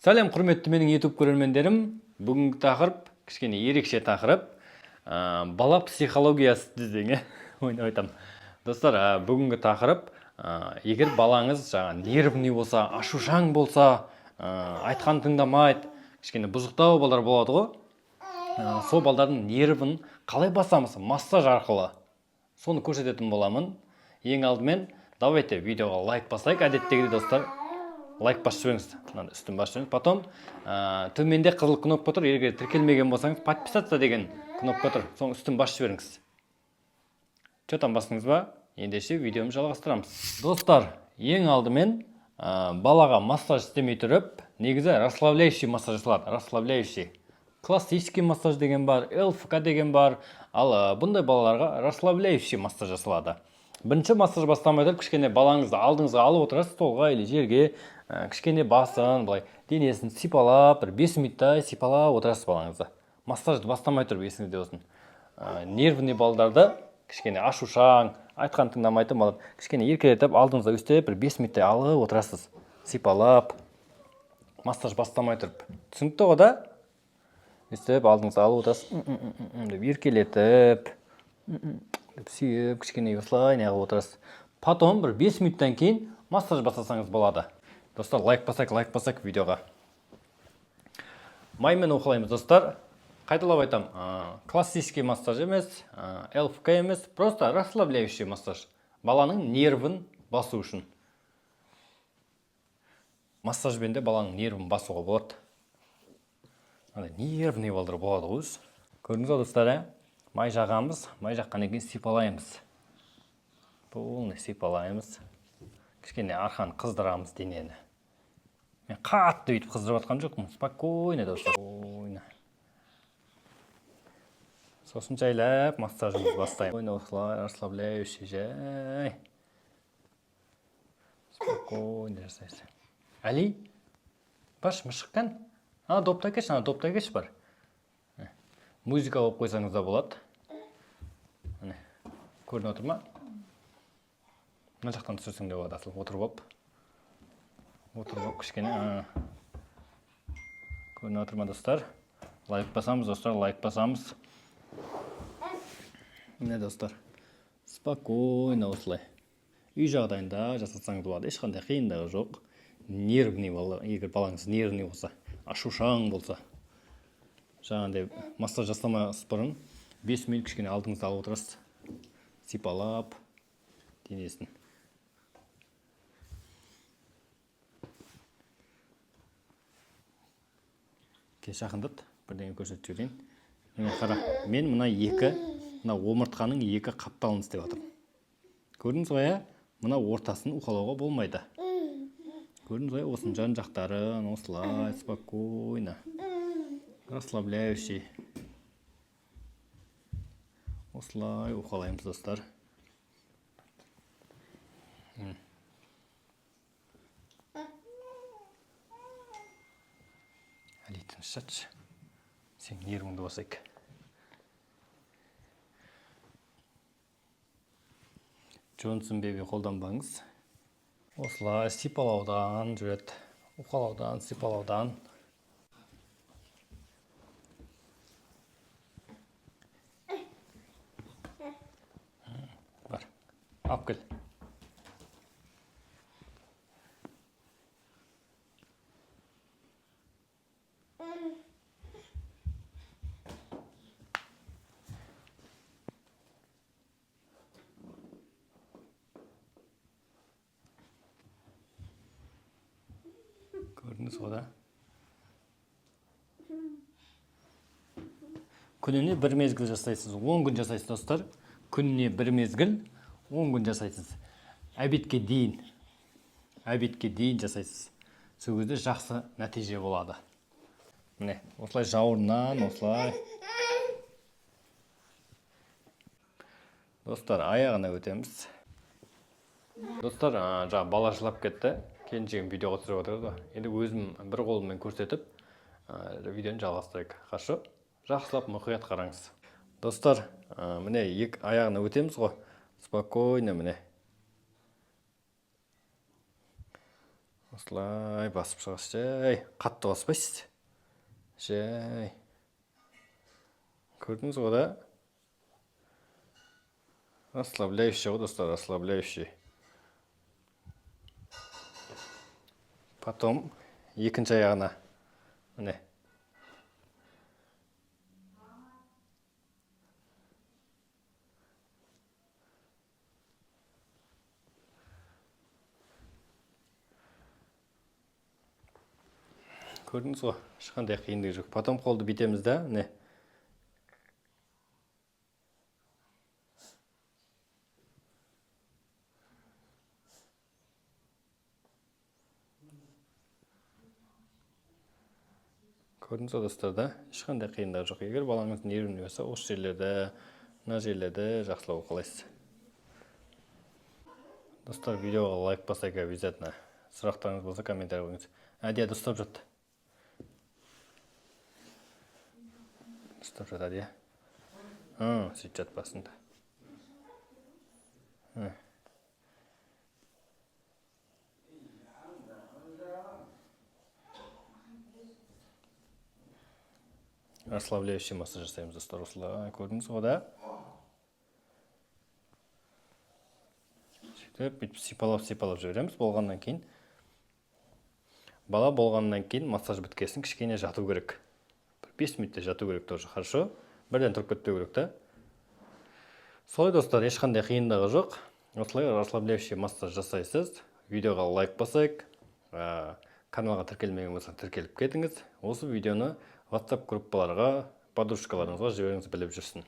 Сәлем құрметті менің YouTube көрермендерім. Бүгінгі тақырып кішкене ерекше тақырып. Бала психологиясы десең, ойнап айтам. Достар, бүгінгі тақырып, егер балаңыз нервный болса, ашушаң болса, айтқан тыңдамайды, кішкене бұзықтау балалар болады ғой. Сол балдардың нервін қалай басамыз? Массаж арқылы. Соны көрсететін боламын. Ең алдымен, давайте видеоға лайк басайық. Әдеттегідей достар, лайк басып жіберіңіз. Үстін басып жіберіңіз. Потом төменде қызыл кнопка тұр. Егер тіркелмеген болсаңыз, подписаться деген кнопка тұр. Соның үстін басып жіберіңіз. Чотан бастыңыз ба? Ендеше видеомды жалғастырамыз. Достар, ең алдымен балаға массаж істемей тұрып, негізі расслабляющий массаж жасалады. Расслабляющий. Классический массаж деген бар, ЛФК деген бар. Ал бұндай балаларға расслабляющий массаж жасалады. Бірінші массаж бастамай тұрып, кішкене балаңызды алдыңызға алып отырасыз, столға или жерге, кішкене басын, былай денесін сипалап, 5 минуттай сипалап отырасыз балаңызды. Массажды бастамай тұрып есіңізде болсын. Нервный балдарды кішкене ашушаң, айтқан тыңдамайтын балдар, кішкене еркелетіп, алдыңызға өстеп, 5 минуттай алып отырасыз, сипалап. Массаж бастамай тұрып. Түсінікті ғой да? Өстеп, алдыңызға алып отырасыз, деп еркелетіп, сүйіп, кішкене осылай неғып отырасыз. Потом 5 минуттан кейін массаж бастасаңыз болады. Достар, лайк басайық видеоға. Маймен оқылаймыз, достар. Қайталап айтам, классический массаж емес, ЛФК емес, просто расслабляющий массаж. Баланың нервін басу үшін. Массажбен де баланың нервін басуға болады. Нервный балдар болады ғой. Көрдіңіз ғой, достар, май жағамыз, май жаққаннан кейін сипалаймыз. Полный сипалаймыз. Кішкене арқан қыздырамыз денені. Мен қатты өйтіп қыздырып атқан жоқпын. Спокойно, достар. Сосын жайлап массажымыз бастаймыз. Спокойно, осылай, расслабляющий жай. Спокойно жасайсыз. Али, баш шыққан? Доптай кеш бар. Музыка болып қойсаңыз да болады. Көрін отыр ма? Мына жақтан түсірсің де болады, асыл. Отыр болып, кішкене. Көрін отыр ма, достар? Лайк басамыз, достар, лайк басамыз. Міне, достар, спокойно осылай. Үй жағдайында жасасаңыз болады. Ешқандай қиындығы жоқ. Нервный бала, егер балаңыз нервный болса, ашушаң болса, жаңағыдай массаж жасамас бұрын 5 минут кішкене алдыңызда алып отырасыз, сипалап денесін. Жақындат, бірдеңе көрсетіп жіберейін. Міне қара, мен мына омыртқаның екі қапталын істеп жатырмын. Көрдіңіз ғой, мына ортасын уқалауға болмайды. Көрдіңіз ғой, осының жан жақтарын осылай спокойно, расслабляющий. Осылай уқалаймыз, достар. Али, тыныш жатшы. Сен нервіңді басайық. Джонсон беби қолданбаңыз. Осылай сипалаудан жүреді. Уқалаудан, сипалаудан. Бар, ап кел. Көрдіңіз ғой да? Күніне бір мезгіл жасайсыз, 10 күн жасайсыз, достар. Күніне бір мезгіл, 10 күн жасайсыз. Әбетке дейін жасайсыз. Сол кезде жақсы нәтиже болады. Міне, осылай жауырыннан, осылай. Достар, аяғына өтеміз. Достар, бала жылап кетті. Келіншегім видеоға түсіріп отырды. Енді өзім бір қолыммен көрсетіп, видеоны жалғастырайық. Хорошо? Жақсылап мұқият қараңыз. Достар, міне аяғына өтеміз ғой. Спокойно, міне. осылай басып шығасыз. Жай қатты баспайсыз. Жай. Көрдіңіз ғой да? Расслабляющий ғой достар, расслабляющий. Потом екінші аяғына. Міне. Көрдіңіз ғой, ешқандай қиындығы жоқ. Потом қолды бүйтеміз да, міне. Көрдіңіз ғой достар да, ешқандай қиындығы жоқ. Егер балаңыз нервный болса, осы жерлерді, мына жерлерді жақсылауға қалайсыз. Достар, видеоға лайк басайық обязательно. Сұрақтарыңыз болса комментарий қойыңыз. Әдия дұрыстап жатты. Дұрыстап жатады, иә. Сөйтіп жатпасында. Расслабляющий массаж жасаймыз достар. Осылай көрдіңіз ғой да? Бүйтіп сипалап жібереміз. Болғаннан кейін бала болғаннан кейін массаж біткесін кішкене жату керек. 5 минутте жату керек тоже, хорошо? Бірден тұрып кетпеу керек та. Солай достар, ешқандай қиындығы жоқ. Осылай расслабляющий массаж жасайсыз. Видеоға лайк басайық. Каналға тіркелмеген болса тіркеліп кетіңіз. Осы видеоны WhatsApp группаларға, подружкаларыңызға жіберіңіз, біліп жүрсін.